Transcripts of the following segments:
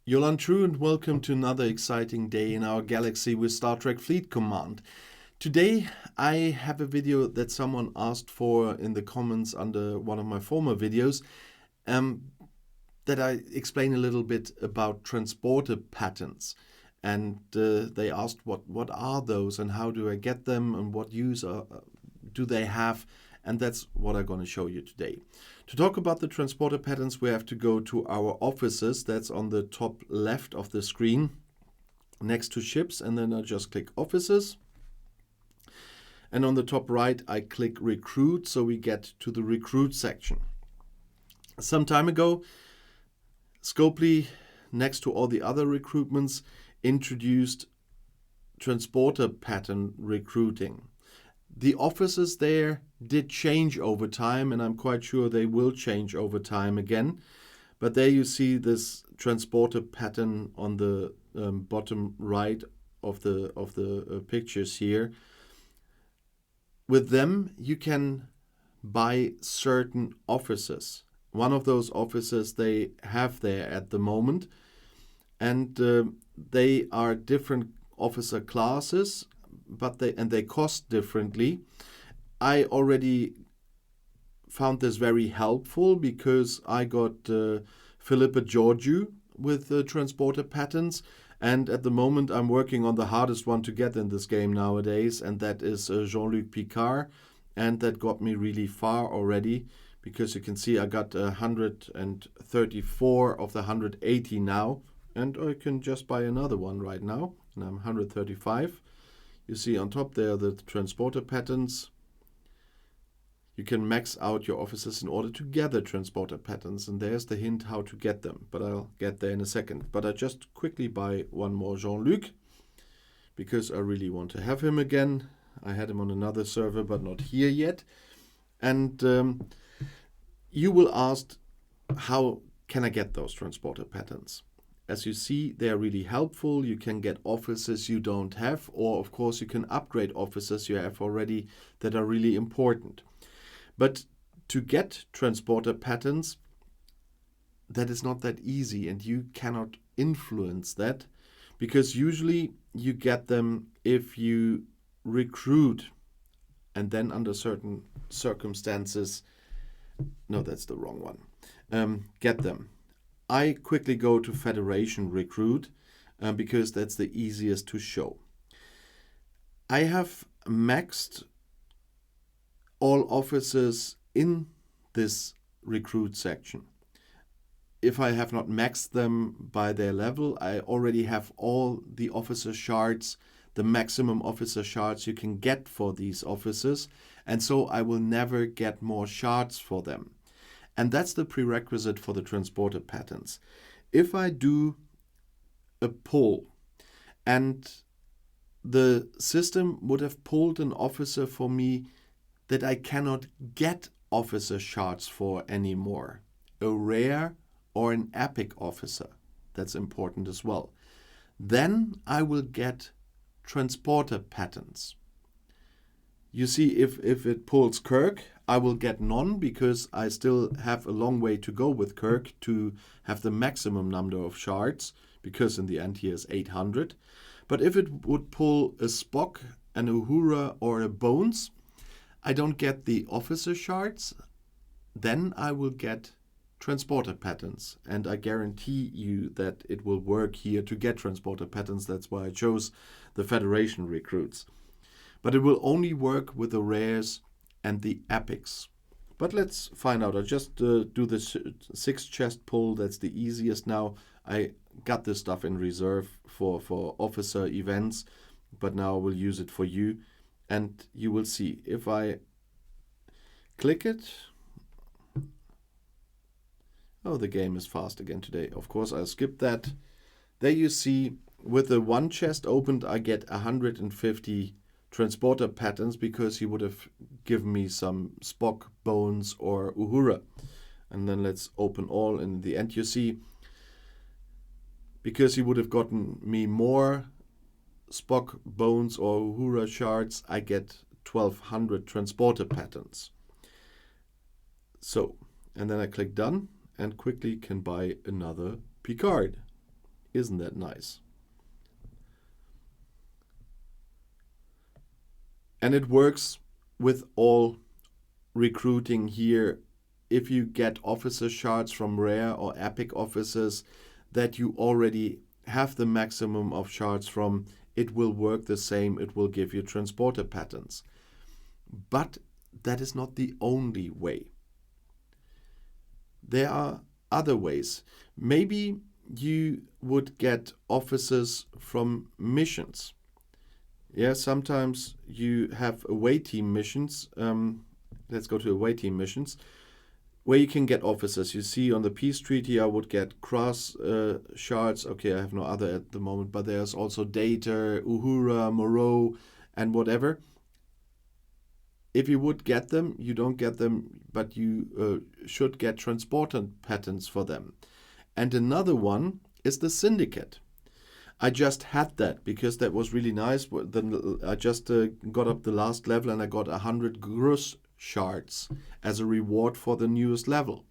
Yolan True and welcome to another exciting day in our galaxy with Star Trek Fleet Command. Today I have a video that someone asked for in the comments under one of my former videos that I explain a little bit about transporter patterns. And they asked what are those and how do I get them and what use do they have, and that's what I'm going to show you today. To talk about the transporter patterns, we have to go to our offices. That's on the top left of the screen next to ships, and then I just click offices. And on the top right, I click recruit, so we get to the recruit section. Some time ago, Scopely, next to all the other recruitments, introduced transporter pattern recruiting. The offices there did change over time, and I'm quite sure they will change over time again. But there you see this transporter pattern on the bottom right of the pictures here. With them, you can buy certain offices. One of those offices they have there at the moment, and they are different officer classes, but they cost differently. I already found this very helpful because I got Philippa Georgiou with transporter patterns, and at the moment I'm working on the hardest one to get in this game nowadays, and that is Jean-Luc Picard, and that got me really far already because you can see I got 134 of the 180 now, and I can just buy another one right now, and I'm 135. You see on top there the transporter patterns. You can max out your offices in order to gather transporter patterns, and there's the hint how to get them, but I'll get there in a second. But I just quickly buy one more Jean-Luc because I really want to have him again. I had him on another server, but not here yet. And you will ask, how can I get those transporter patterns? As you see, they're really helpful. You can get offices you don't have, or of course you can upgrade offices you have already that are really important. But to get transporter patterns, that is not that easy, and you cannot influence that, because usually you get them if you recruit, and then under certain circumstances, no, that's the wrong one, get them. I quickly go to Federation Recruit because that's the easiest to show. I have maxed all officers in this recruit section. If I have not maxed them by their level, I already have all the officer shards, the maximum officer shards you can get for these officers, and so I will never get more shards for them. And that's the prerequisite for the transporter patterns. If I do a pull and the system would have pulled an officer for me that I cannot get officer shards for anymore, a rare or an epic officer, that's important as well, then I will get transporter patterns. You see, if it pulls Kirk, I will get none because I still have a long way to go with Kirk to have the maximum number of shards, because in the end he has 800. But if it would pull a Spock, an Uhura or a Bones, I don't get the officer shards, then I will get transporter patterns. And I guarantee you that it will work here to get transporter patterns. That's why I chose the Federation recruits. But it will only work with the rares and the epics. But let's find out. I just do the 6 chest pull. That's the easiest now. I got this stuff in reserve for officer events, but now I will use it for you. And you will see, if I click it, oh, the game is fast again today. Of course, I'll skip that. There you see, with the 1 chest opened, I get 150 transporter patterns because he would have given me some Spock, Bones, or Uhura. And then let's open all, and in the end you see, because he would have gotten me more Spock, Bones, or Uhura shards, I get 1200 transporter patterns. So, and then I click done and quickly can buy another Picard. Isn't that nice? And it works with all recruiting here. If you get officer shards from rare or epic officers that you already have the maximum of shards from, it will work the same. It will give you transporter patterns. But that is not the only way. There are other ways. Maybe you would get officers from missions. Yeah, sometimes you have away team missions. Let's go to away team missions, where you can get officers. You see on the peace treaty, I would get cross shards. Okay, I have no other at the moment, but there's also Data, Uhura, Moreau, and whatever. If you would get them, you don't get them, but you should get transporter patterns for them. And another one is the Syndicate. I just had that because that was really nice. Then I just got up the last level and I got 100 Grus shards as a reward for the newest level.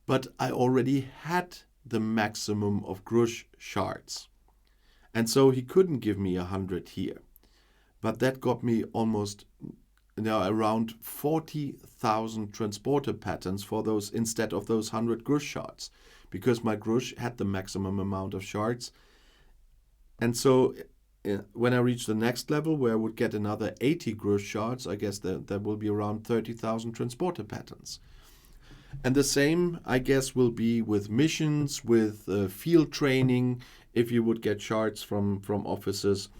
But I already had the maximum of Grus shards. And so he couldn't give me 100 here. But that got me almost around 40,000 transporter patterns for those instead of those 100 Grus shards, because my Grus had the maximum amount of shards. And so when I reach the next level where I would get another 80 Grus shards, I guess there will be around 30,000 transporter patterns. And the same, I guess, will be with missions, with field training, if you would get shards from officers.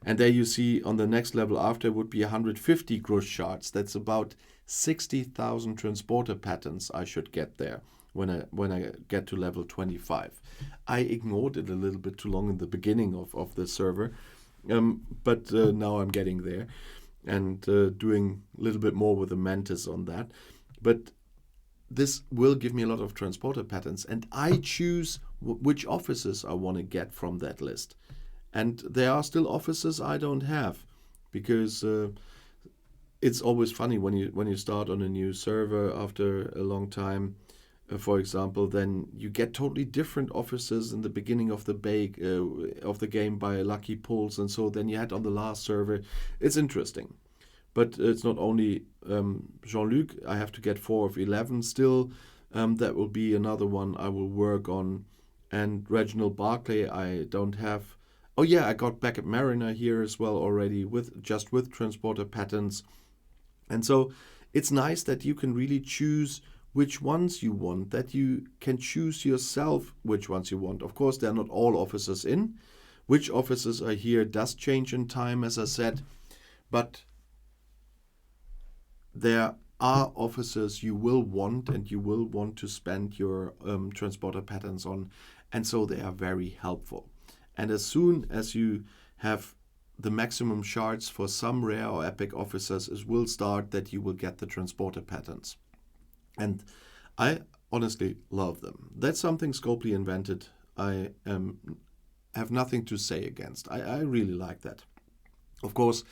And there you see on the next level after would be 150 Grus shards. That's about 60,000 transporter patterns I should get there when I get to level 25. I ignored it a little bit too long in the beginning of the server, but now I'm getting there and doing a little bit more with the Mantis on that. But this will give me a lot of transporter patterns, and I choose which officers I want to get from that list. And there are still officers I don't have, because it's always funny when you start on a new server after a long time, for example, then you get totally different officers in the beginning of the game by lucky pulls, and so then you had on the last server. It's interesting, but it's not only Jean-Luc. I have to get 4 of 11 still. That will be another one I will work on. And Reginald Barclay I don't have. Oh yeah, I got Beckett Mariner here as well already with transporter patterns. And so it's nice that you can really choose which ones you want, that you can choose yourself which ones you want. Of course, they're not all officers in. Which officers are here does change in time, as I said, but there are officers you will want and you will want to spend your transporter patterns on, and so they are very helpful. And as soon as you have the maximum shards for some rare or epic officers, it will start that you will get the transporter patterns. And I honestly love them. That's something Scopely invented. I have nothing to say against. I really like that. Of course,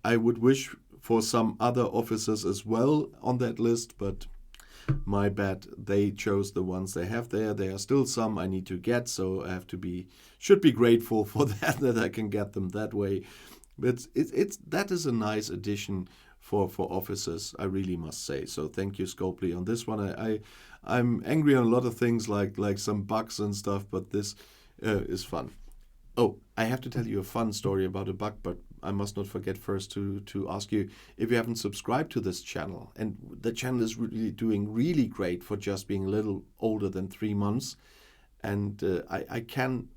I would wish for some other officers as well on that list, but my bad, they chose the ones they have there. There are still some I need to get, so I should be grateful for that I can get them that way. But that is a nice addition for officers, I really must say. So thank you, Scopely, on this one. I'm angry on a lot of things like some bugs and stuff, but this is fun. Oh, I have to tell you a fun story about a bug, but I must not forget first to ask you if you haven't subscribed to this channel. And the channel is really doing really great for just being a little older than 3 months. And I can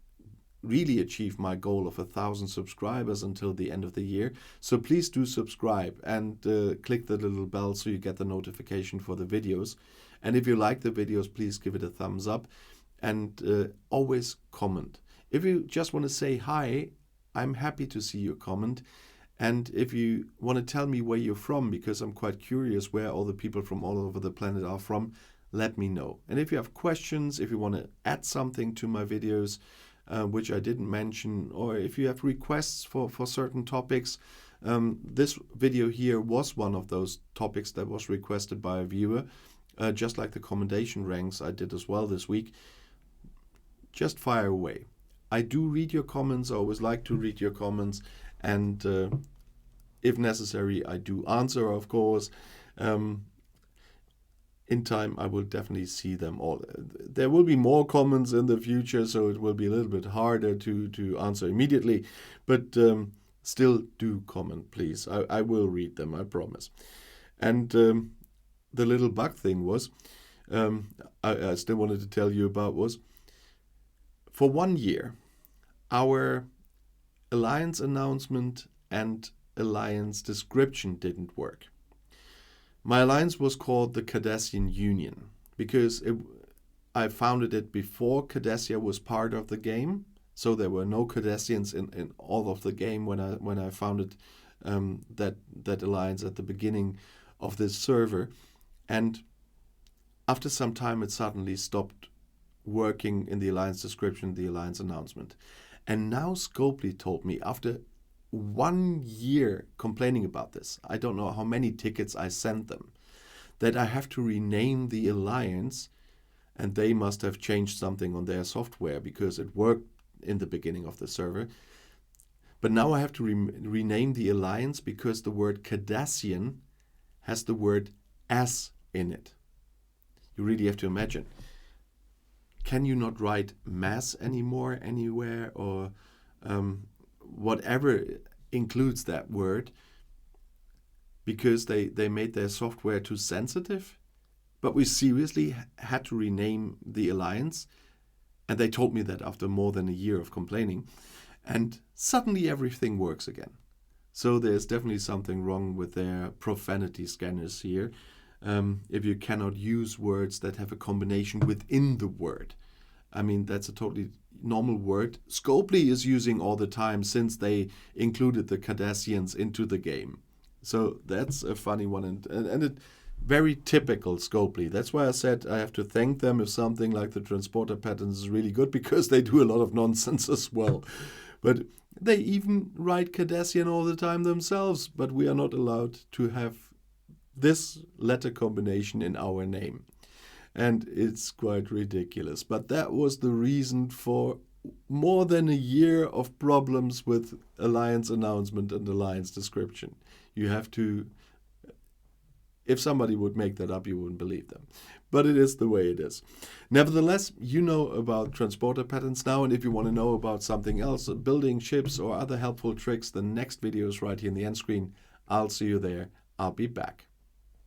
really achieve my goal of 1,000 subscribers until the end of the year. So please do subscribe and click the little bell so you get the notification for the videos. And if you like the videos, please give it a thumbs up and always comment. If you just want to say hi, I'm happy to see your comment. And if you want to tell me where you're from, because I'm quite curious where all the people from all over the planet are from, let me know. And if you have questions, if you want to add something to my videos, which I didn't mention, or if you have requests for certain topics, this video here was one of those topics that was requested by a viewer, just like the commendation ranks I did as well this week. Just fire away. I do read your comments. I always like to read your comments, and if necessary, I do answer, of course. In time, I will definitely see them all. There will be more comments in the future, so it will be a little bit harder to answer immediately. But still do comment, please. I will read them, I promise. And the little bug thing was, I still wanted to tell you about was, for 1 year, our alliance announcement and alliance description didn't work. My alliance was called the Cardassian Union because I founded it before Cardassia was part of the game. So there were no Cardassians in all of the game when I founded that alliance at the beginning of this server. And after some time, it suddenly stopped working in the alliance description, the alliance announcement. And now Scopely told me, after 1 year complaining about this, I don't know how many tickets I sent them, that I have to rename the alliance, and they must have changed something on their software because it worked in the beginning of the server. But now I have to rename the alliance because the word Cardassian has the word S in it. You really have to imagine. Can you not write mass anymore anywhere, or whatever includes that word, because they made their software too sensitive? But we seriously had to rename the alliance, and they told me that after more than a year of complaining, and suddenly everything works again. So there's definitely something wrong with their profanity scanners here. If you cannot use words that have a combination within the word. I mean, that's a totally normal word. Scopely is using all the time since they included the Cardassians into the game. So that's a funny one, and it very typical Scopely. That's why I said I have to thank them if something like the transporter patterns is really good, because they do a lot of nonsense as well. But they even write Cardassian all the time themselves, but we are not allowed to have this letter combination in our name. And it's quite ridiculous. But that was the reason for more than a year of problems with alliance announcement and alliance description. You have to, if somebody would make that up, you wouldn't believe them. But it is the way it is. Nevertheless, you know about transporter patterns now, and if you want to know about something else, building ships or other helpful tricks, the next video is right here in the end screen. I'll see you there. I'll be back.